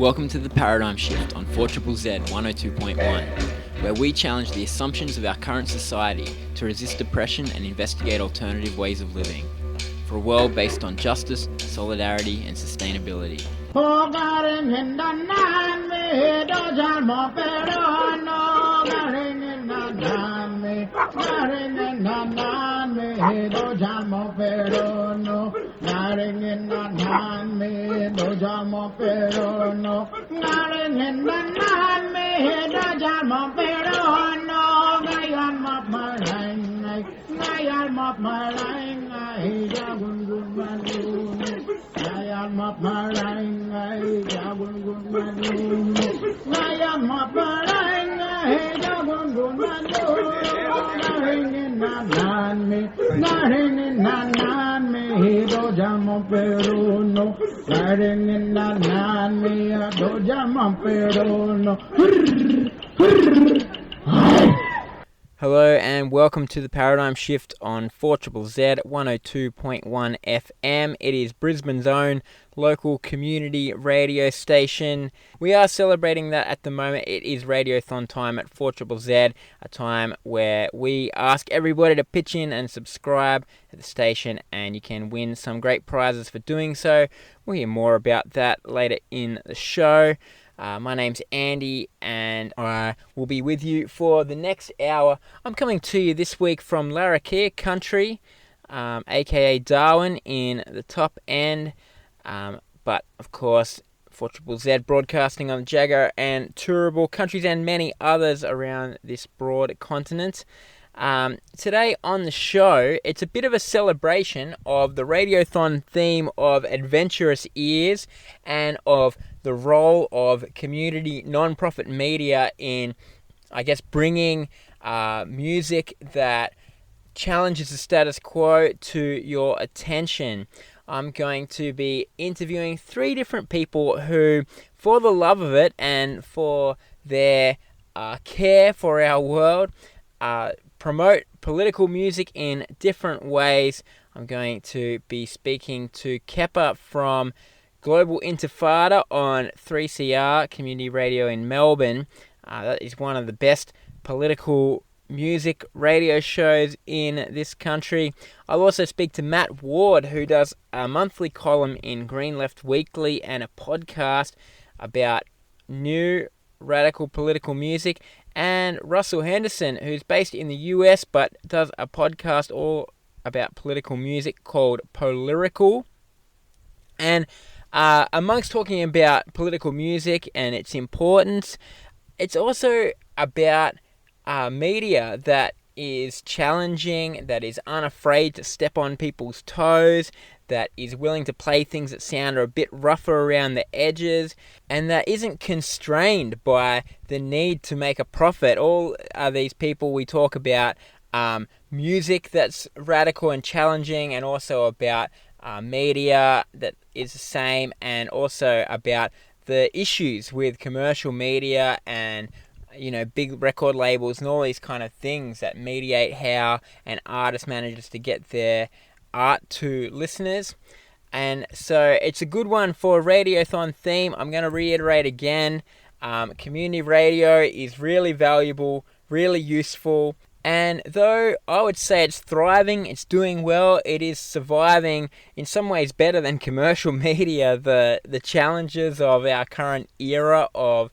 Welcome to the Paradigm Shift on 4ZZZ 102.1, where we challenge the assumptions of our current society to resist depression and investigate alternative ways of living, for a world based on justice, solidarity and sustainability. Hello and welcome to the Paradigm Shift on 4ZZZ 102.1 FM. It is Brisbane's own local community radio station. We are celebrating that at the moment. It is Radiothon time at 4ZZZ, a time where we ask everybody to pitch in and subscribe to the station, and you can win some great prizes for doing so. We'll hear more about that later in the show. My name's Andy and I will be with you for the next hour. I'm coming to you this week from Larrakia country, aka Darwin in the top end, but of course 4ZZZ broadcasting on Jagger and Turrbal countries and many others around this broad continent. Today on the show, it's a bit of a celebration of the Radiothon theme of adventurous ears and of the role of community non-profit media in, I guess, bringing music that challenges the status quo to your attention. I'm going to be interviewing 3 different people who, for the love of it and for their care for our world, promote political music in different ways. I'm going to be speaking to Khepa from Global Intifada on 3CR Community Radio in Melbourne. That is one of the best political music radio shows in this country. I'll also speak to Matt Ward, who does a monthly column in Green Left Weekly and a podcast about new radical political music, and Russell Henderson, who's based in the US but does a podcast all about political music called Polyrical. And amongst talking about political music and its importance, it's also about media that is challenging, that is unafraid to step on people's toes, that is willing to play things that sound a bit rougher around the edges, and that isn't constrained by the need to make a profit. All these people we talk about music that's radical and challenging, and also about media that is the same, and also about the issues with commercial media and, you know, big record labels and all these kind of things that mediate how an artist manages to get their art to listeners. And so it's a good one for a Radiothon theme. I'm going to reiterate again, community radio is really valuable, really useful, and though I would say it's thriving, it's doing well, it is surviving in some ways better than commercial media, the challenges of our current era of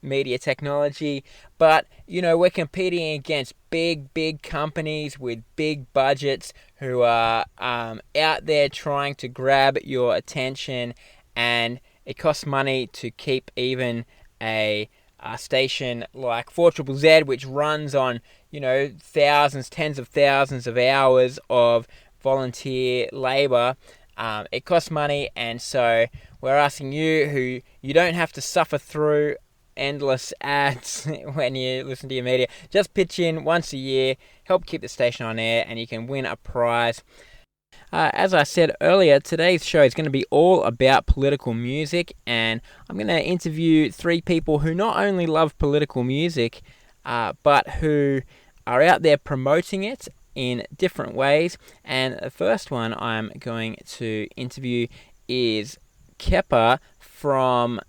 media technology. But, you know, we're competing against big companies with big budgets who are out there trying to grab your attention, and it costs money to keep even a station like 4ZZZ, which runs on, you know, tens of thousands of hours of volunteer labour. It costs money, and so we're asking you, who you don't have to suffer through endless ads when you listen to your media, just pitch in once a year, help keep the station on air, and you can win a prize. As I said earlier, today's show is going to be all about political music, and I'm going to interview 3 people who not only love political music, but who are out there promoting it in different ways. And the first one I'm going to interview is Khepa from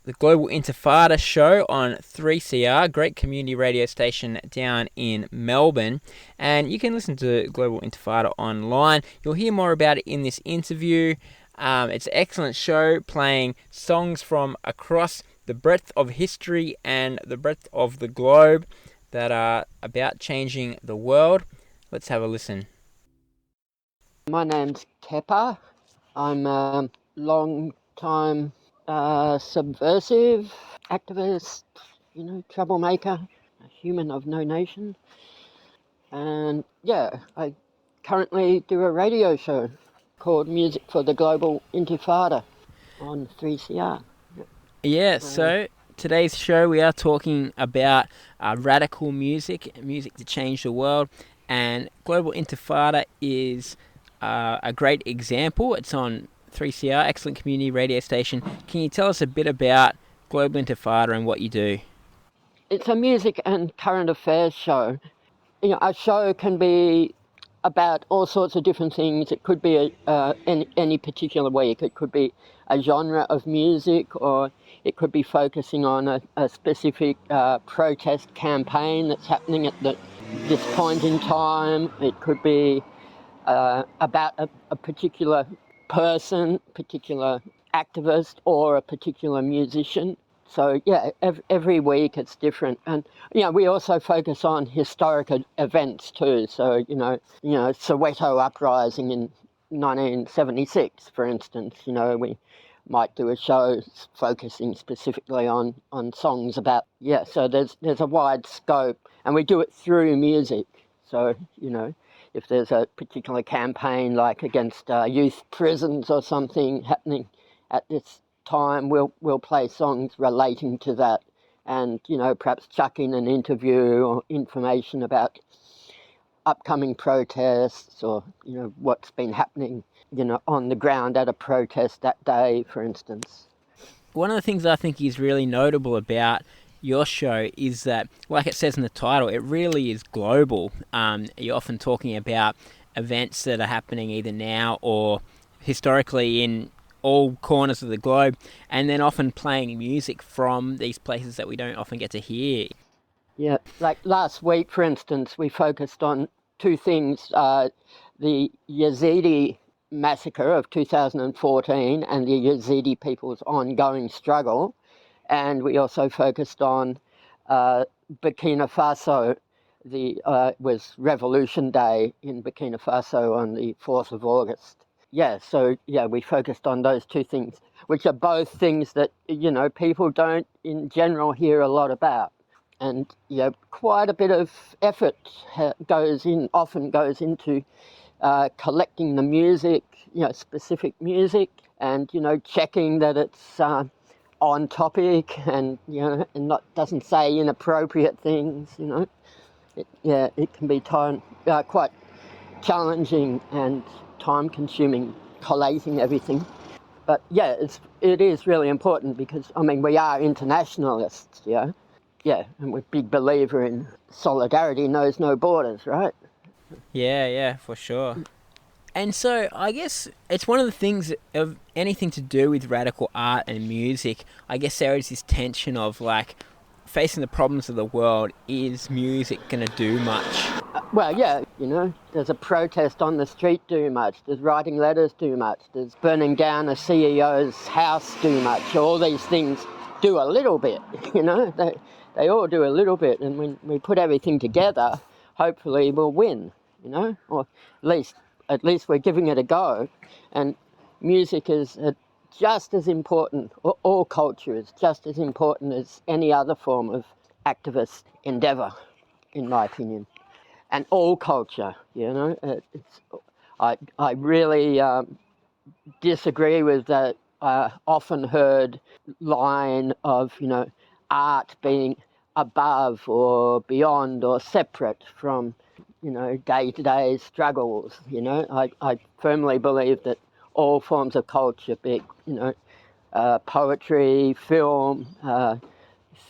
the Global Intifada show on 3CR, great community radio station down in Melbourne. And you can listen to Global Intifada online. You'll hear more about it in this interview. It's an excellent show, playing songs from across the breadth of history and the breadth of the globe that are about changing the world. Let's have a listen. My name's Khepa. I'm a long-time subversive activist, troublemaker, a human of no nation. And I currently do a radio show called Music for the Global Intifada on 3CR. Yeah, so today's show we are talking about radical music to change the world, and Global Intifada is a great example. It's on 3CR, excellent community radio station. Can you tell us a bit about Global Intifada and what you do? It's a music and current affairs show. A show can be about all sorts of different things. It could be any particular week. It could be a genre of music, or it could be focusing on a specific protest campaign that's happening at this point in time. It could be about a particular person, particular activist, or a particular musician. So every week it's different, and we also focus on historic events too. So Soweto uprising in 1976, for instance. We might do a show focusing specifically on songs about So there's a wide scope, and we do it through music. So if there's a particular campaign like against youth prisons or something happening at this time, we'll play songs relating to that, and perhaps chuck in an interview or information about upcoming protests, or what's been happening on the ground at a protest that day, for instance. One of the things I think is really notable about your show is that, like it says in the title, it really is global. You're often talking about events that are happening either now or historically in all corners of the globe, and then often playing music from these places that we don't often get to hear. Yeah, like last week, for instance, we focused on two things, the Yazidi massacre of 2014 and the Yazidi people's ongoing struggle. And we also focused on Burkina Faso. Was Revolution Day in Burkina Faso on the 4th of August. We focused on those two things, which are both things that, people don't in general hear a lot about. And, quite a bit of effort often goes into collecting the music, specific music, and, checking that it's on topic and, and doesn't say inappropriate things, It can be quite challenging and time-consuming collating everything. But it is really important because, we are internationalists, and we're a big believer in solidarity knows no borders, right? Yeah, for sure. And so I guess it's one of the things of anything to do with radical art and music. I guess there is this tension of facing the problems of the world. Is music going to do much? There's a protest on the street do much. Does writing letters do much? Does burning down a CEO's house do much? All these things do a little bit, They all do a little bit, and when we put everything together, hopefully we'll win, or at least we're giving it a go. And music is just as important, or all culture is just as important as any other form of activist endeavour, in my opinion. And all culture, I really disagree with that often heard line of, art being above or beyond or separate from, day-to-day struggles. I firmly believe that all forms of culture, be it, poetry, film,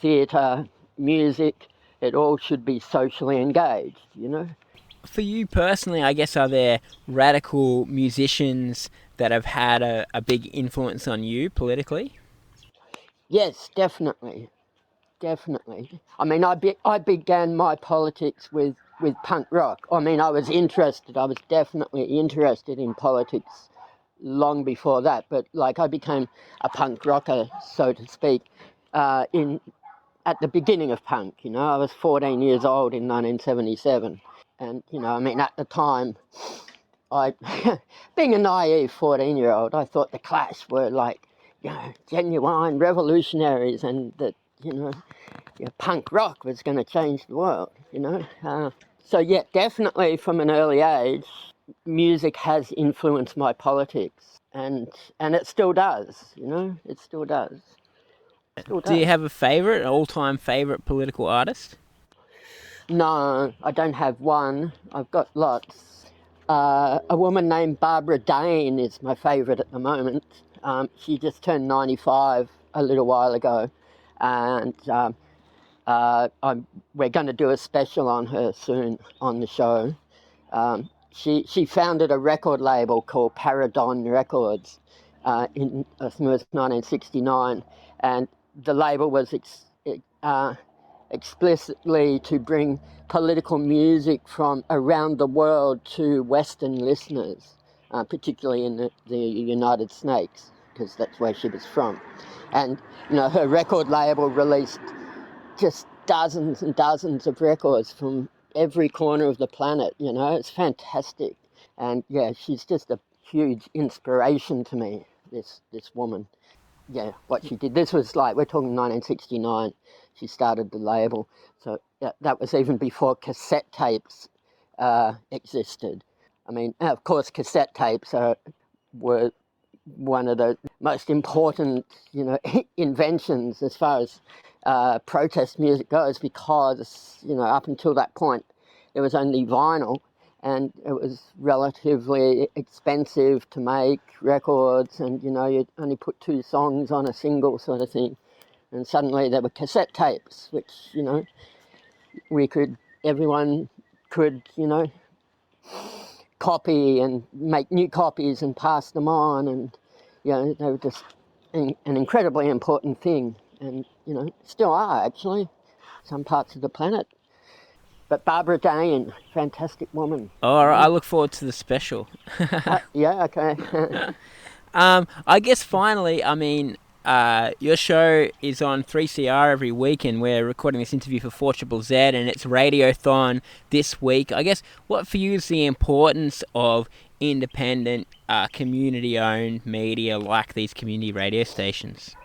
theatre, music, it all should be socially engaged, For you personally, I guess, are there radical musicians that have had a big influence on you politically? Yes, definitely. Definitely. I mean, I began my politics with punk rock. I mean, I was interested. I was definitely interested in politics long before that. But like, I became a punk rocker, so to speak, in at the beginning of punk. You know, I was 14 years old in 1977, and you know, I mean, at the time, I, being a naive 14-year-old, I thought the Clash were like, you know, genuine revolutionaries, and that you know punk rock was going to change the world, you know. So yeah, definitely from an early age, music has influenced my politics, and it still does, you know. It still does. Still Do you does. have a favourite, an all-time favourite political artist? No, I don't have one. I've got lots. A woman named Barbara Dane is my favourite at the moment. She just turned 95 a little while ago, and we're going to do a special on her soon on the show. She founded a record label called Paradon Records in I think it was 1969, and the label was explicitly to bring political music from around the world to Western listeners, particularly in the United States, because that's where she was from. And you know, her record label released just dozens and dozens of records from every corner of the planet. You know, it's fantastic. And yeah, she's just a huge inspiration to me, this woman. Yeah, what she did. This was like, we're talking 1969, she started the label. So that was even before cassette tapes existed. I mean, of course, cassette tapes were one of the most important, you know, inventions as far as protest music goes, because, you know, up until that point, there was only vinyl, and it was relatively expensive to make records, and, you know, you'd only put 2 songs on a single sort of thing. And suddenly there were cassette tapes, which, you know, everyone could, you know, copy and make new copies and pass them on, and you know, they were just an incredibly important thing, and you know, still are actually some parts of the planet. But Barbara Dane, fantastic woman. All right, I look forward to the special. Yeah, okay. I guess finally, I mean, your show is on 3CR every week, and we're recording this interview for 4ZZZ, and it's Radiothon this week. I guess what for you is the importance of independent, community-owned media like these community radio stations?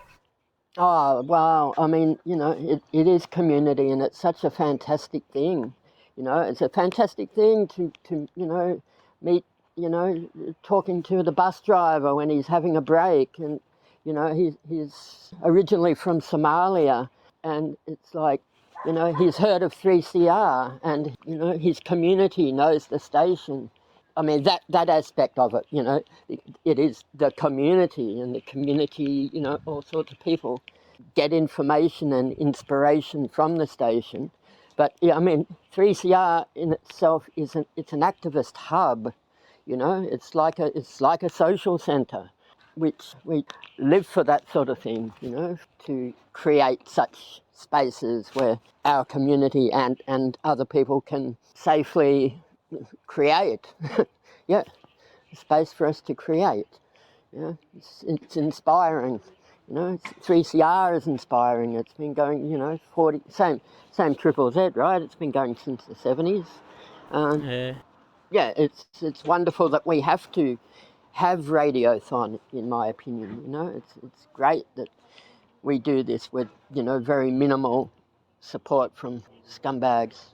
Oh, wow. I mean, you know, it is community, and it's such a fantastic thing. You know, it's a fantastic thing to you know, meet, you know, talking to the bus driver when he's having a break. And, you know, he's originally from Somalia, and it's like, you know, he's heard of 3CR, and, you know, his community knows the station. I mean, that aspect of it, you know, it is the community, and the community, you know, all sorts of people get information and inspiration from the station. But yeah, I mean, 3CR in itself it's an activist hub, you know. It's like a social centre, which we live for that sort of thing, you know, to create such spaces where our community and other people can safely create. Yeah, a space for us to create. Yeah, it's inspiring. You know, 3CR is inspiring. It's been going, you know, 40 same Triple Z, right? It's been going since the 70s. Yeah. Yeah, it's wonderful that we have to have Radiothon, in my opinion. You know, it's great that we do this with, you know, very minimal support from scumbags.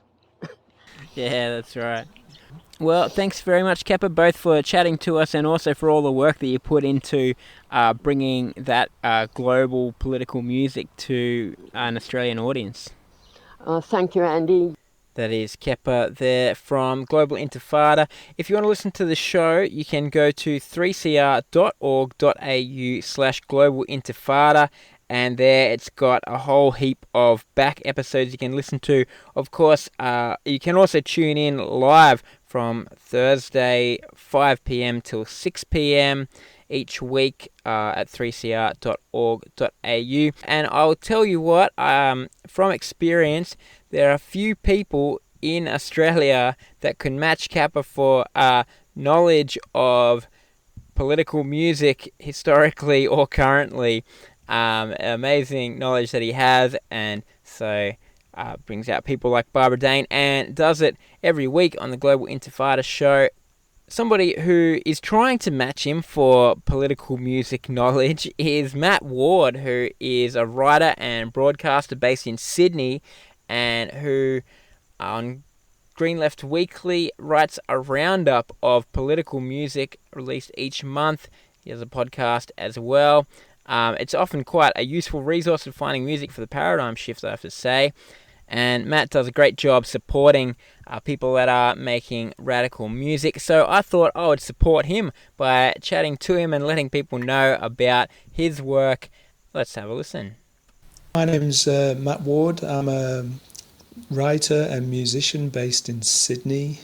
Yeah, that's right. Well, thanks very much, Khepa, both for chatting to us and also for all the work that you put into bringing that global political music to an Australian audience. Thank you, Andy. That is Khepa there from Global Intifada. If you want to listen to the show, you can go to 3cr.org.au/Global Intifada, and there it's got a whole heap of back episodes you can listen to. Of course, you can also tune in live from Thursday 5 p.m. till 6 p.m. each week at 3cr.org.au. And I'll tell you what, from experience, there are a few people in Australia that can match Khepa for knowledge of political music historically or currently. Amazing knowledge that he has, and so brings out people like Barbara Dane and does it every week on the Global Intifada show. Somebody who is trying to match him for political music knowledge is Matt Ward, who is a writer and broadcaster based in Sydney, and who on Green Left Weekly writes a roundup of political music released each month. He has a podcast as well. It's often quite a useful resource for finding music for the paradigm shift, I have to say. And Matt does a great job supporting people that are making radical music. So I thought I would support him by chatting to him and letting people know about his work. Let's have a listen. My name's Matt Ward. I'm a writer and musician based in Sydney.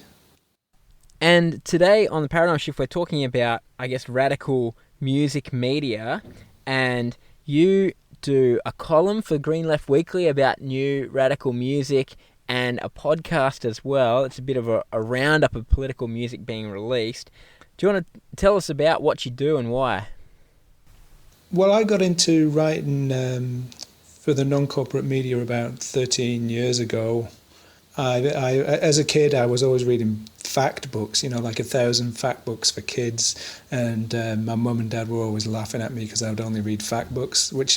And today on the Paradigm Shift, we're talking about, I guess, radical music media. And you do a column for Green Left Weekly about new radical music and a podcast as well. It's a bit of a roundup of political music being released. Do you want to tell us about what you do and why? Well, I got into writing for the non-corporate media about 13 years ago. I as a kid, I was always reading fact books, like 1,000 fact books for kids. And my mum and dad were always laughing at me because I would only read fact books, which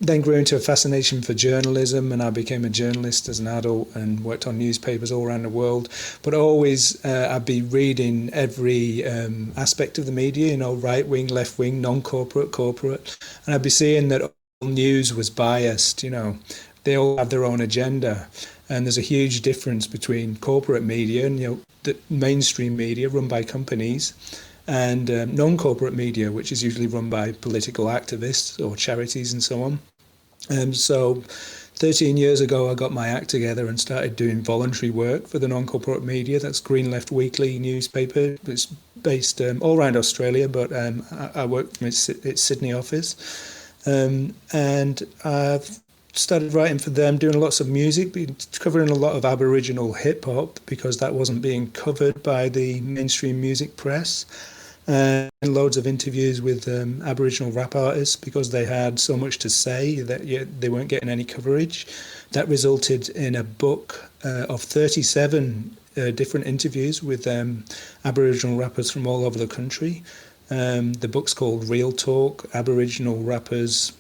then grew into a fascination for journalism. And I became a journalist as an adult and worked on newspapers all around the world. But always I'd be reading every aspect of the media, right wing, left wing, non-corporate, corporate. And I'd be seeing that all news was biased, they all have their own agenda. And there's a huge difference between corporate media and the mainstream media run by companies and non-corporate media, which is usually run by political activists or charities and so on. So 13 years ago, I got my act together and started doing voluntary work for the non-corporate media. That's Green Left Weekly newspaper. It's based all around Australia, but I work from its Sydney office. And I've started writing for them, doing lots of music, covering a lot of Aboriginal hip-hop because that wasn't being covered by the mainstream music press, and loads of interviews with Aboriginal rap artists because they had so much to say that they weren't getting any coverage. That resulted in a book of 37 different interviews with Aboriginal rappers from all over the country. The book's called Real Talk, Aboriginal Rappers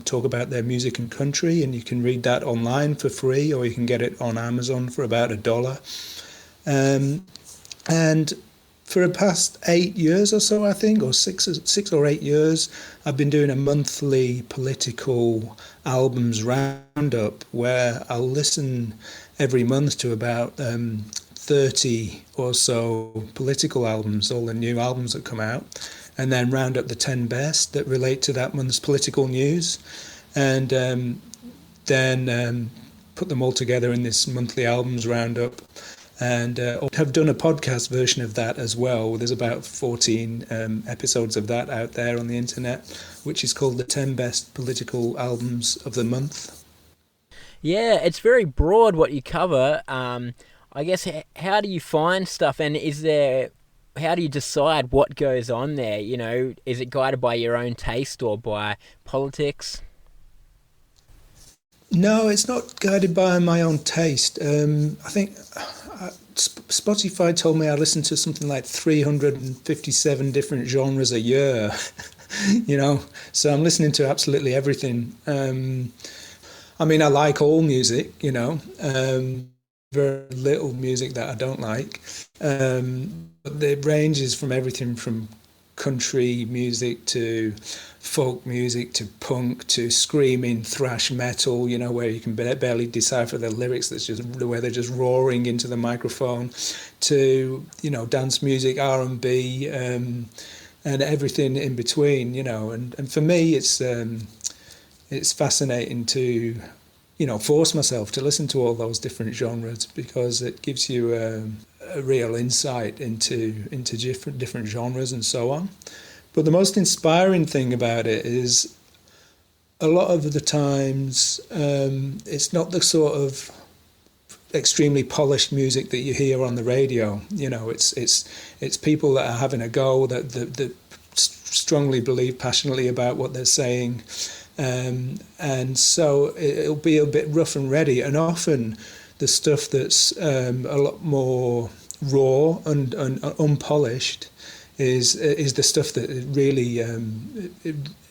talk about their music and country, and you can read that online for free, or you can get it on Amazon for about $1. And for the past 8 years or so, I think, or six or 8 years, I've been doing a monthly political albums roundup where I'll listen every month to about 30 or so political albums, all the new albums that come out, and then round up the 10 best that relate to that month's political news, and then put them all together in this monthly albums roundup, and have done a podcast version of that as well. There's about 14 episodes of that out there on the internet, which is called the 10 Best Political Albums of the Month. Yeah, it's very broad what you cover. I guess, how do you find stuff, and how do you decide what goes on there? Is it guided by your own taste or by politics? No, it's not guided by my own taste. I think Spotify told me I listen to something like 357 different genres a year, so I'm listening to absolutely everything. I like all music, very little music that I don't like. But it ranges from everything from country music to folk music to punk to screaming thrash metal, where you can barely decipher the lyrics, where they're just roaring into the microphone, to, dance music, R&B, and everything in between, and for me it's fascinating to force myself to listen to all those different genres because it gives you a real insight into different genres and so on. But the most inspiring thing about it is a lot of the times it's not the sort of extremely polished music that you hear on the radio. You know, it's people that are having a go, that strongly believe passionately about what they're saying, and so it'll be a bit rough and ready. And often the stuff that's a lot more raw and unpolished is the stuff that really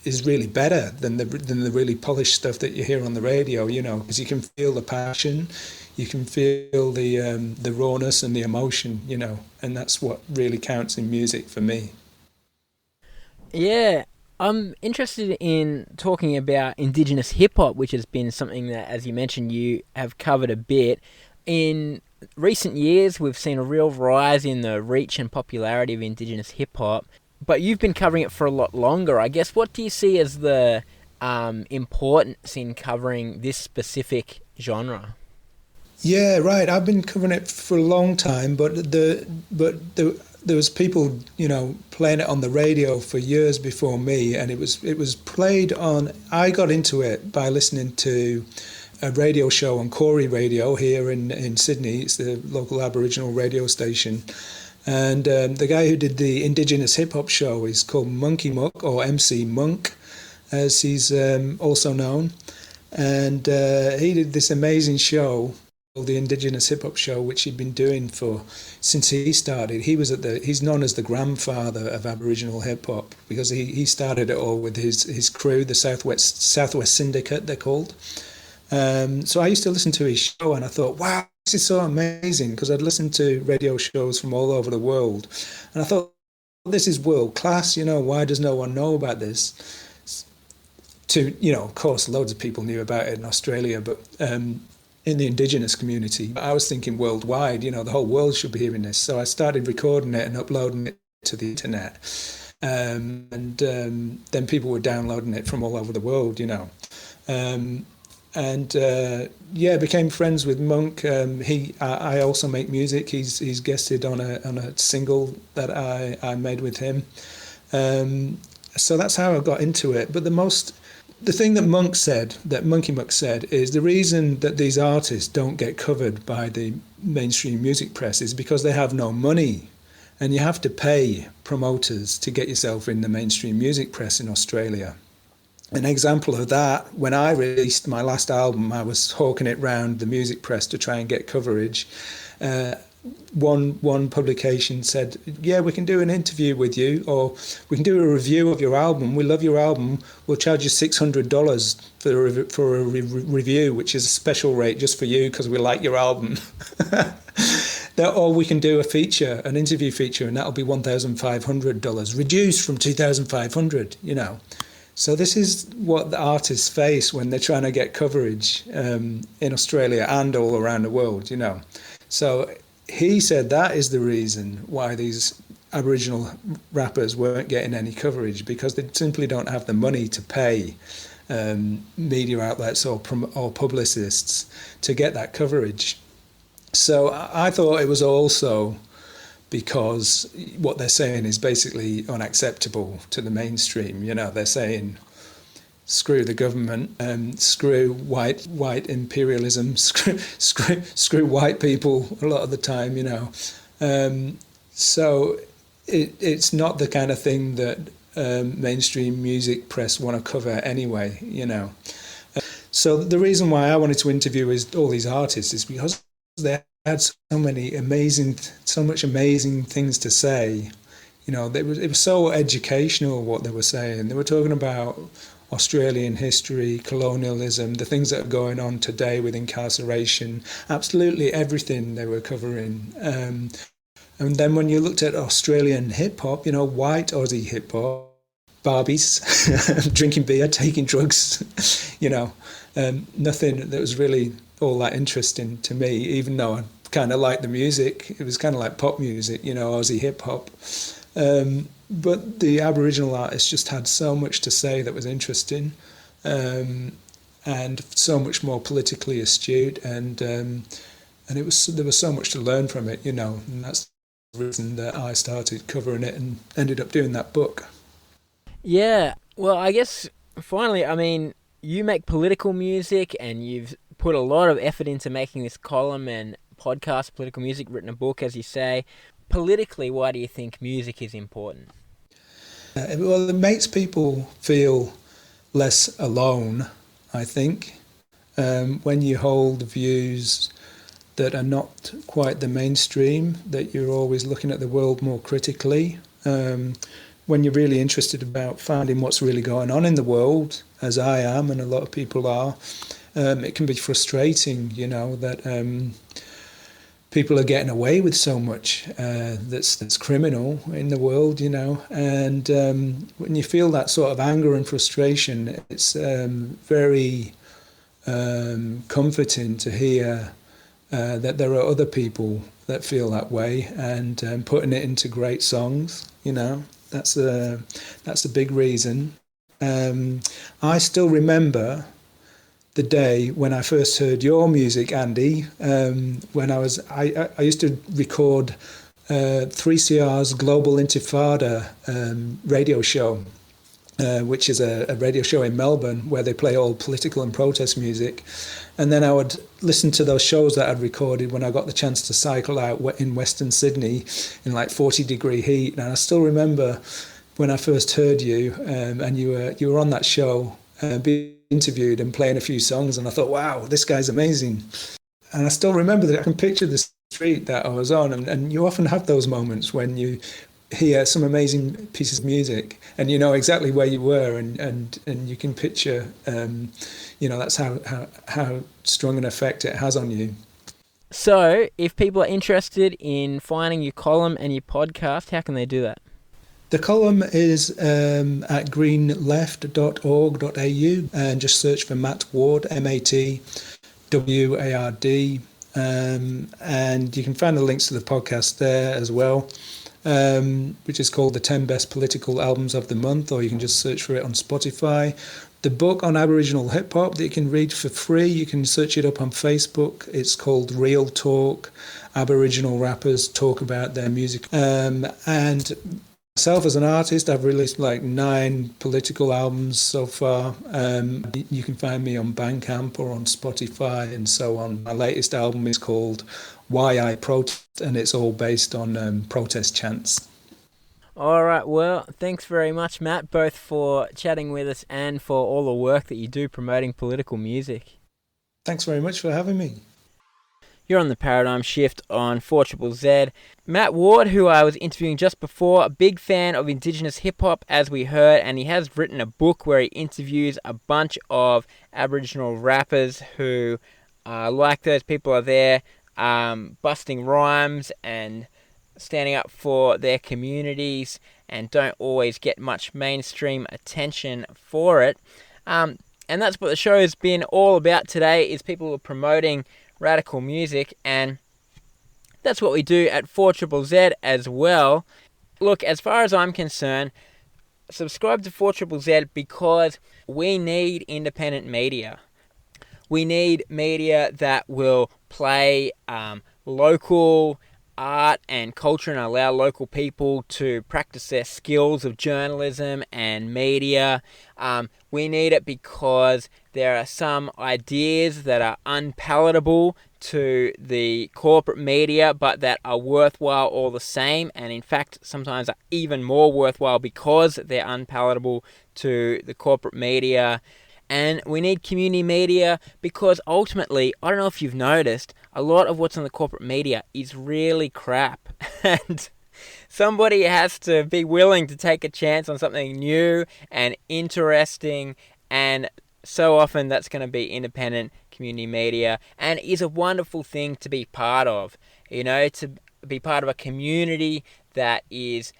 is really better than the really polished stuff that you hear on the radio. You know, because you can feel the passion, you can feel the rawness and the emotion. You know, and that's what really counts in music for me. Yeah, I'm interested in talking about Indigenous hip hop, which has been something that, as you mentioned, you have covered a bit. In recent years, we've seen a real rise in the reach and popularity of Indigenous hip hop, but you've been covering it for a lot longer. I guess, what do you see as the importance in covering this specific genre? Yeah, right. I've been covering it for a long time, but there was people, you know, playing it on the radio for years before me, and it was played on. I got into it by listening to a radio show on Corey Radio here in Sydney. It's the local Aboriginal radio station, and the guy who did the Indigenous hip hop show is called Monkey Muck, or MC Monk, as he's also known, and he did this amazing show, the Indigenous hip hop show, which he'd been doing since he started. He's known as the grandfather of Aboriginal hip hop, because he started it all with his crew, the Southwest Syndicate, they're called. So I used to listen to his show, and I thought, wow, this is so amazing, because I'd listened to radio shows from all over the world, and I thought, this is world class. You know, why does no one know about this? Of course, loads of people knew about it in Australia, but in the Indigenous community, I was thinking worldwide, you know, the whole world should be hearing this. So I started recording it and uploading it to the internet. And then people were downloading it from all over the world, you know. Became friends with Monk. I also make music. He's guested on a single that I made with him. So that's how I got into it. But the thing that Monkey Muck said, is the reason that these artists don't get covered by the mainstream music press is because they have no money, and you have to pay promoters to get yourself in the mainstream music press in Australia. An example of that, when I released my last album, I was hawking it round the music press to try and get coverage. One publication said, yeah, we can do an interview with you, or we can do a review of your album. We love your album. We'll charge you $600 for a review, which is a special rate just for you because we like your album. Or we can do an interview feature, and that'll be $1,500, reduced from $2,500, you know. So this is what the artists face when they're trying to get coverage in Australia and all around the world, you know. So he said that is the reason why these Aboriginal rappers weren't getting any coverage, because they simply don't have the money to pay media outlets or publicists to get that coverage. So I thought it was also because what they're saying is basically unacceptable to the mainstream. You know, they're saying, screw the government, screw white imperialism, screw white people a lot of the time, you know. So it's not the kind of thing that mainstream music press want to cover anyway, you know. So the reason why I wanted to interview all these artists is because they had so much amazing things to say. You know, it was so educational what they were saying. They were talking about Australian history, colonialism, the things that are going on today with incarceration, absolutely everything they were covering. And then when you looked at Australian hip-hop, you know, white Aussie hip-hop, Barbies, drinking beer, taking drugs, you know, nothing that was really all that interesting to me, even though I kind of liked the music. It was kind of like pop music, you know, Aussie hip-hop. But the Aboriginal artists just had so much to say that was interesting, and so much more politically astute, and there was so much to learn from it, you know, and that's the reason that I started covering it and ended up doing that book. Yeah, well, I guess finally, I mean, you make political music and you've put a lot of effort into making this column and podcast, political music, written a book, as you say. Politically, why do you think music is important? Well, it makes people feel less alone, I think. When you hold views that are not quite the mainstream, that you're always looking at the world more critically. When you're really interested about finding what's really going on in the world, as I am and a lot of people are, it can be frustrating, that people are getting away with so much that's criminal in the world, and when you feel that sort of anger and frustration, it's very comforting to hear that there are other people that feel that way, and putting it into great songs, that's a big reason. I still remember the day when I first heard your music, Andy. When I used to record 3CR's Global Intifada radio show, which is a radio show in Melbourne where they play all political and protest music. And then I would listen to those shows that I'd recorded when I got the chance to cycle out in Western Sydney in like 40-degree heat. And I still remember when I first heard you, and you were on that show, being interviewed and playing a few songs, and I thought, wow, this guy's amazing. And I still remember that. I can picture the street that I was on, and you often have those moments when you hear some amazing pieces of music and you know exactly where you were, and you can picture that's how strong an effect it has on you. So, if people are interested in finding your column and your podcast, how can they do that? The column is at greenleft.org.au, and just search for Matt Ward, MATWARD, and you can find the links to the podcast there as well, which is called The 10 Best Political Albums of the Month, or you can just search for it on Spotify. The book on Aboriginal hip hop that you can read for free, you can search it up on Facebook. It's called Real Talk. Aboriginal rappers talk about their music. And myself as an artist, I've released like 9 political albums so far. You can find me on Bandcamp or on Spotify and so on. My latest album is called Why I Protest, and it's all based on protest chants. All right, well, thanks very much, Matt, both for chatting with us and for all the work that you do promoting political music. Thanks very much for having me. You're on The Paradigm Shift on 4ZZZ. Matt Ward, who I was interviewing just before, a big fan of Indigenous hip-hop, as we heard, and he has written a book where he interviews a bunch of Aboriginal rappers who, like those people are there, busting rhymes and standing up for their communities and don't always get much mainstream attention for it. And that's what the show has been all about today, is people promoting radical music, and that's what we do at 4ZZZ as well. Look, as far as I'm concerned, subscribe to 4ZZZ because we need independent media. We need media that will play local art and culture and allow local people to practice their skills of journalism and media. We need it because there are some ideas that are unpalatable to the corporate media, but that are worthwhile all the same, and in fact sometimes are even more worthwhile because they're unpalatable to the corporate media. And we need community media because ultimately, I don't know if you've noticed, a lot of what's on the corporate media is really crap. And somebody has to be willing to take a chance on something new and interesting, and so often that's going to be independent community media, and it is a wonderful thing to be part of, to be part of a community that is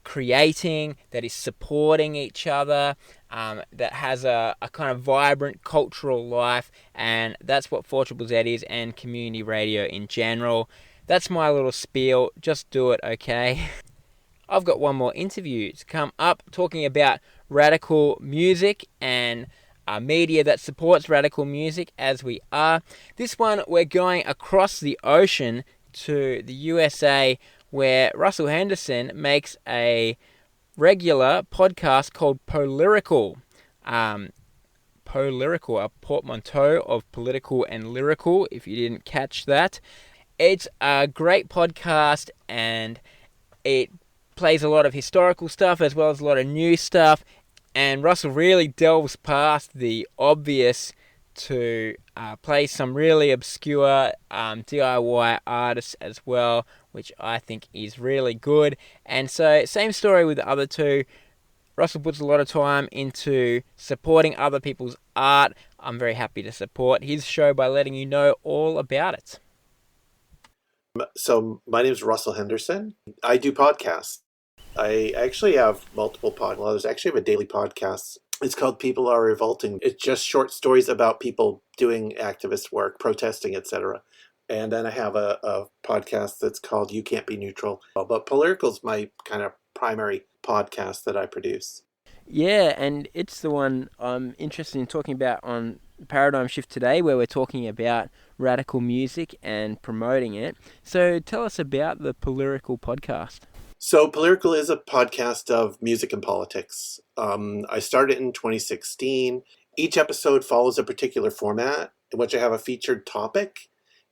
creating, that is supporting each other, that has a kind of vibrant cultural life, and that's what 4ZZZ is, and community radio in general. That's my little spiel. Just do it, okay? I've got one more interview to come up talking about radical music and media that supports radical music, as we are. This one, we're going across the ocean to the USA, where Russell Henderson makes a regular podcast called Polyrical. Polyrical, a portmanteau of political and lyrical, if you didn't catch that. It's a great podcast, and it plays a lot of historical stuff as well as a lot of new stuff, and Russell really delves past the obvious to play some really obscure DIY artists as well, which I think is really good. And so, same story with the other two. Russell puts a lot of time into supporting other people's art. I'm very happy to support his show by letting you know all about it. So my name is Russell Henderson. I do podcasts. I actually have multiple podcasts. I actually have a daily podcast. It's called People Are Revolting. It's just short stories about people doing activist work, protesting, etc. And then I have a podcast that's called You Can't Be Neutral. But Political's my kind of primary podcast that I produce. Yeah, and it's the one I'm interested in talking about on Paradigm Shift today, where we're talking about radical music and promoting it. So tell us about the Political podcast. So Political is a podcast of music and politics. I started in 2016. Each episode follows a particular format in which I have a featured topic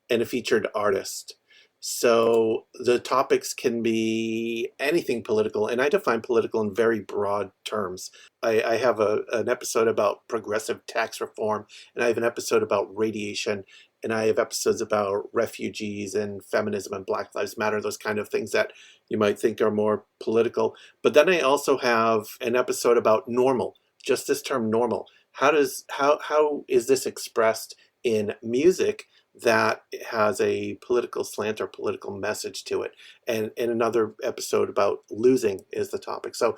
and a featured artist. So the topics can be anything political, and I define political in very broad terms. I have an episode about progressive tax reform, and I have an episode about radiation, and I have episodes about refugees and feminism and Black Lives Matter, those kind of things that you might think are more political. But then I also have an episode about normal, just this term normal. How is this expressed in music that has a political slant or political message to it? And another episode about losing is the topic. So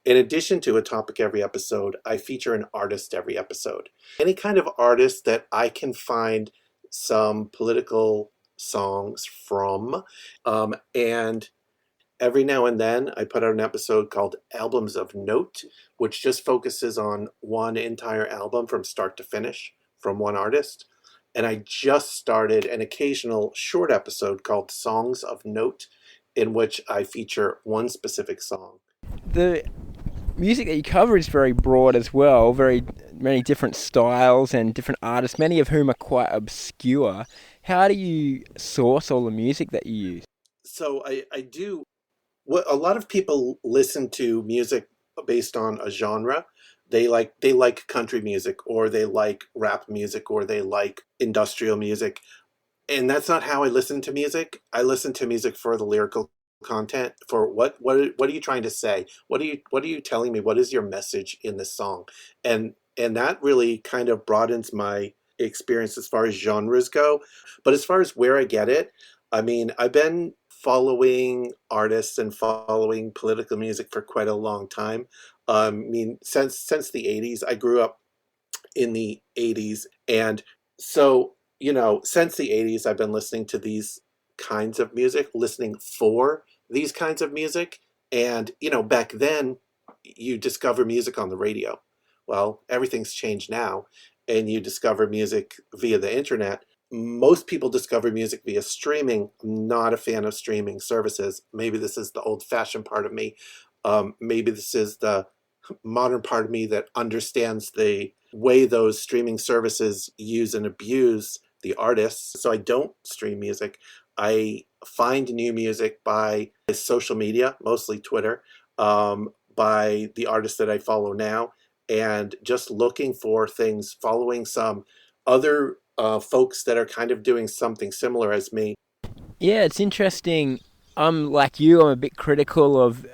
in addition to a topic every episode, I feature an artist every episode. Any kind of artist that I can find some political songs from. And every now and then I put out an episode called Albums of Note, which just focuses on one entire album from start to finish from one artist. And I just started an occasional short episode called Songs of Note, in which I feature one specific song. The music that you cover is very broad as well, very many different styles and different artists, many of whom are quite obscure. How do you source all the music that you use? So I do. What a lot of people listen to music based on a genre. They like country music, or they like rap music, or they like industrial music. And that's not how I listen to music. I listen to music for the lyrical content, for what are you trying to say? What are you telling me? What is your message in this song? And that really kind of broadens my experience as far as genres go. But as far as where I get it, I mean, I've been following artists and following political music for quite a long time. I mean, since the 80s. I grew up in the 80s. And so, since the 80s, I've been listening to these kinds of music, listening for these kinds of music. And, back then, you discover music on the radio. Well, everything's changed now, and you discover music via the internet. Most people discover music via streaming. I'm not a fan of streaming services. Maybe this is the old-fashioned part of me. Maybe this is the modern part of me that understands the way those streaming services use and abuse the artists. So I don't stream music. I find new music by social media, mostly Twitter, by the artists that I follow now, and just looking for things, following some other folks that are kind of doing something similar as me. Yeah, it's interesting. I'm like you, I'm a bit critical of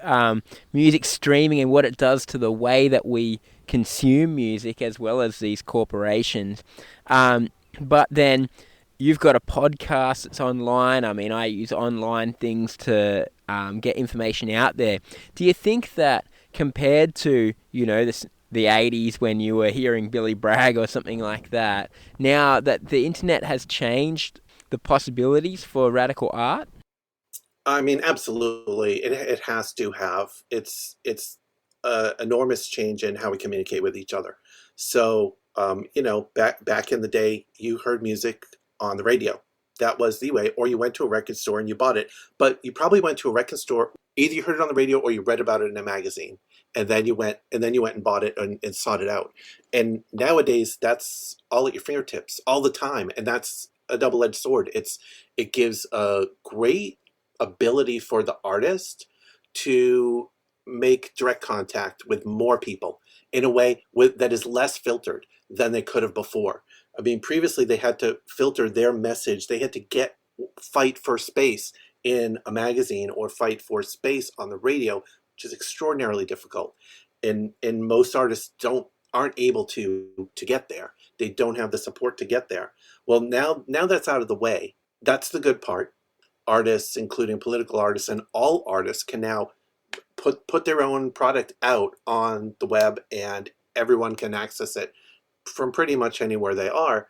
music streaming and what it does to the way that we consume music, as well as these corporations. But then you've got a podcast that's online. I mean, I use online things to get information out there. Do you think that compared to, the 80s when you were hearing Billy Bragg or something like that, now that the internet has changed the possibilities for radical art? I mean, absolutely. It has to have. It's enormous change in how we communicate with each other. So, back in the day, you heard music on the radio. That was the way, or you went to a record store and you bought it. But you probably went to a record store Either you heard it on the radio or you read about it in a magazine, and then you went and bought it and sought it out. And nowadays, that's all at your fingertips all the time, and that's a double-edged sword. It gives a great ability for the artist to make direct contact with more people in a way that is less filtered than they could have before. I mean, previously they had to filter their message. They had to fight for space in a magazine or fight for space on the radio, which is extraordinarily difficult. And most artists aren't able to get there. They don't have the support to get there. Well, now that's out of the way. That's the good part. Artists, including political artists and all artists, can now put their own product out on the web, and everyone can access it from pretty much anywhere they are.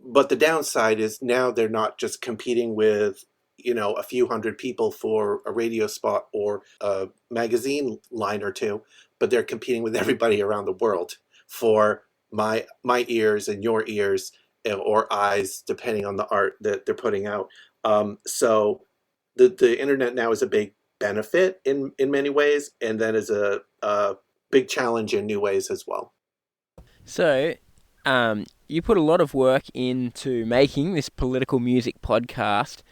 But the downside is now they're not just competing with, a few hundred people for a radio spot or a magazine line or two, but they're competing with everybody around the world for my ears and your ears or eyes, depending on the art that they're putting out. So the internet now is a big benefit in many ways, and then is a big challenge in new ways as well. So, you put a lot of work into making this political music podcast.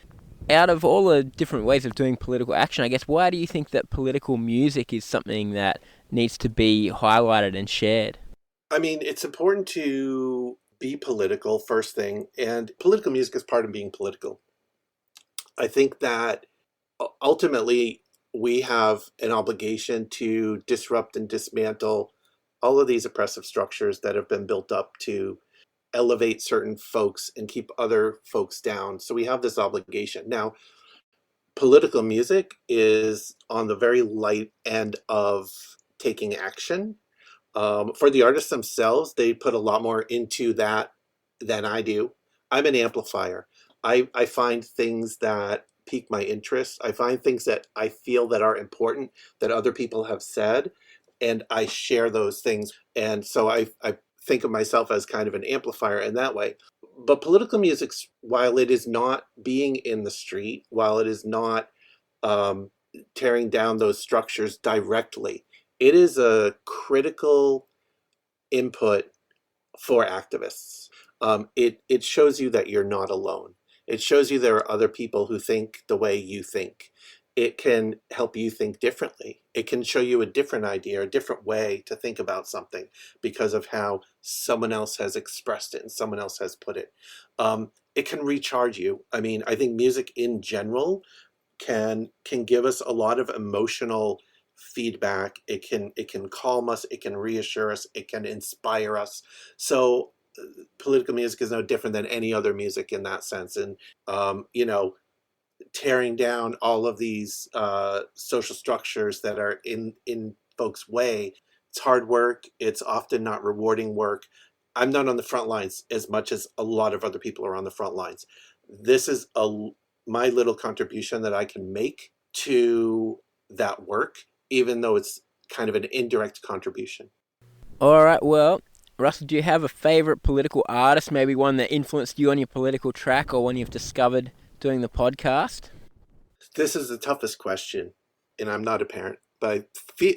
Out of all the different ways of doing political action, I guess, why do you think that political music is something that needs to be highlighted and shared? I mean, it's important to be political, first thing, and political music is part of being political. I think that ultimately we have an obligation to disrupt and dismantle all of these oppressive structures that have been built up to elevate certain folks and keep other folks down. So we have this obligation. Now, political music is on the very light end of taking action. For the artists themselves, they put a lot more into that than I do. I'm an amplifier. I find things that pique my interest. I find things that I feel that are important that other people have said, and I share those things. And so I think of myself as kind of an amplifier in that way. But political music, while it is not being in the street, while it is not tearing down those structures directly, it is a critical input for activists. It shows you that you're not alone. It shows you there are other people who think the way you think. It can help you think differently. It can show you a different idea, a different way to think about something because of how someone else has expressed it and someone else has put it. It can recharge you. I mean, I think music in general can give us a lot of emotional feedback. It can calm us. It can reassure us. It can inspire us. So political music is no different than any other music in that sense. And tearing down all of these social structures that are in folks' way. It's hard work. It's often not rewarding work. I'm not on the front lines as much as a lot of other people are on the front lines. This is my little contribution that I can make to that work, even though it's kind of an indirect contribution. All right, well, Russell, do you have a favorite political artist, maybe one that influenced you on your political track or one you've discovered doing the podcast? This is the toughest question, and I'm not a parent, but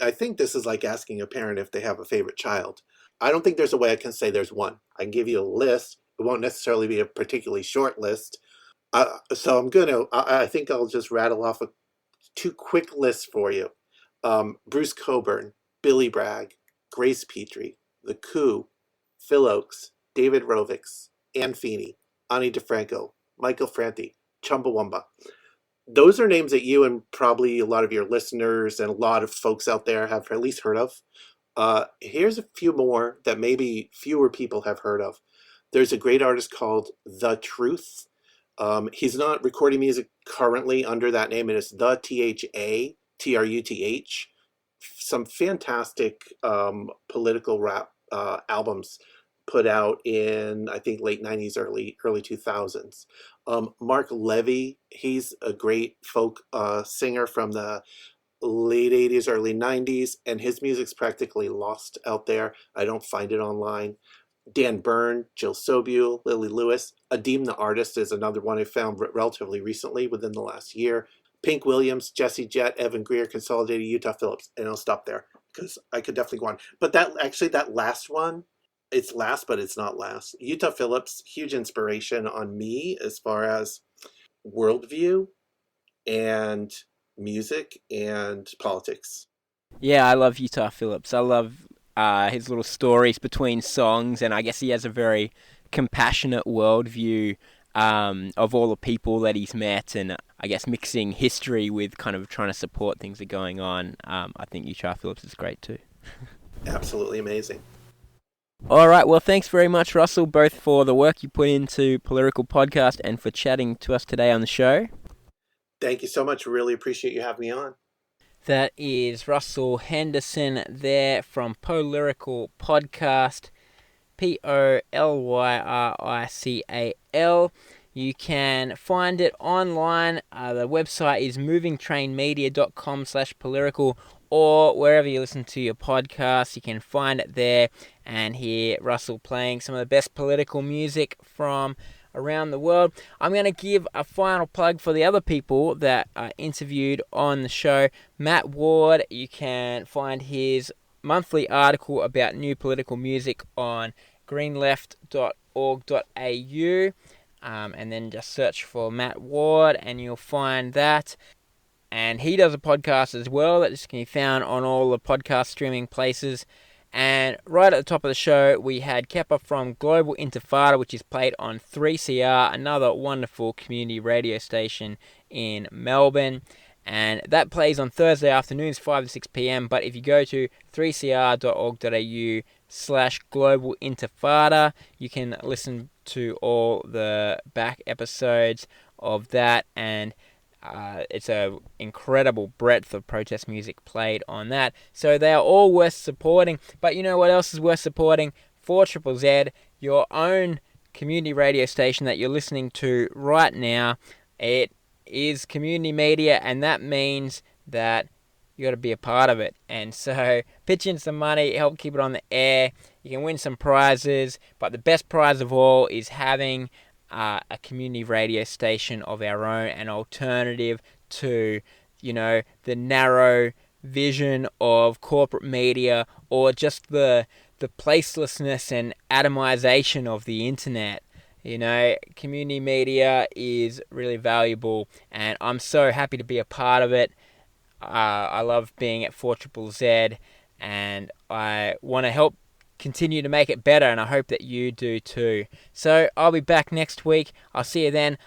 I think this is like asking a parent if they have a favorite child. I don't think there's a way I can say there's one. I can give you a list. It won't necessarily be a particularly short list. So I think I'll just rattle off two quick lists for you. Bruce Coburn, Billy Bragg, Grace Petrie, The Coup, Phil Oakes, David Rovics, Ann Feeney, Ani DeFranco, Michael Franti, Chumbawamba. Those are names that you and probably a lot of your listeners and a lot of folks out there have at least heard of. Here's a few more that maybe fewer people have heard of. There's a great artist called The Truth. He's not recording music currently under that name. It is The THA, TRUTH. Some fantastic political rap albums put out in, I think, late 90s, early 2000s. Mark Levy, he's a great folk singer from the late 80s, early 90s, and his music's practically lost out there. I don't find it online. Dan Byrne, Jill Sobule, Lily Lewis. Adim the Artist is another one I found relatively recently within the last year. Pink Williams, Jesse Jett, Evan Greer, Consolidated, Utah Phillips, and I'll stop there because I could definitely go on. But that last one, it's last, but it's not last. Utah Phillips, huge inspiration on me as far as worldview and music and politics. Yeah, I love Utah Phillips. I love his little stories between songs, and I guess he has a very compassionate worldview of all the people that he's met, and I guess mixing history with kind of trying to support things that are going on. I think Utah Phillips is great too. Absolutely amazing. All right, well, thanks very much, Russell, both for the work you put into Political Podcast and for chatting to us today on the show. Thank you so much. Really appreciate you having me on. That is Russell Henderson there from Polyrical Podcast, Polyrical. You can find it online. The website is movingtrainmedia.com/polyrical, or wherever you listen to your podcasts. You can find it there and hear Russell playing some of the best political music from around the world. I'm going to give a final plug for the other people that are interviewed on the show. Matt Ward, you can find his monthly article about new political music on greenleft.org.au, and then just search for Matt Ward and you'll find that. And he does a podcast as well that can be found on all the podcast streaming places. And right at the top of the show, we had Khepa from Global Intifada, which is played on 3CR, another wonderful community radio station in Melbourne. And that plays on Thursday afternoons, 5 to 6 p.m. But if you go to 3cr.org.au/Global Intifada, you can listen to all the back episodes of that, and it's an incredible breadth of protest music played on that. So they are all worth supporting. But you know what else is worth supporting? 4ZZZ, your own community radio station that you're listening to right now. It is community media, and that means that you got to be a part of it. And so pitch in some money, help keep it on the air. You can win some prizes, but the best prize of all is having a community radio station of our own, an alternative to, the narrow vision of corporate media, or just the placelessness and atomization of the internet. Community media is really valuable, and I'm so happy to be a part of it. I love being at 4ZZZ, and I want to help continue to make it better, and I hope that you do too. So I'll be back next week. I'll see you then.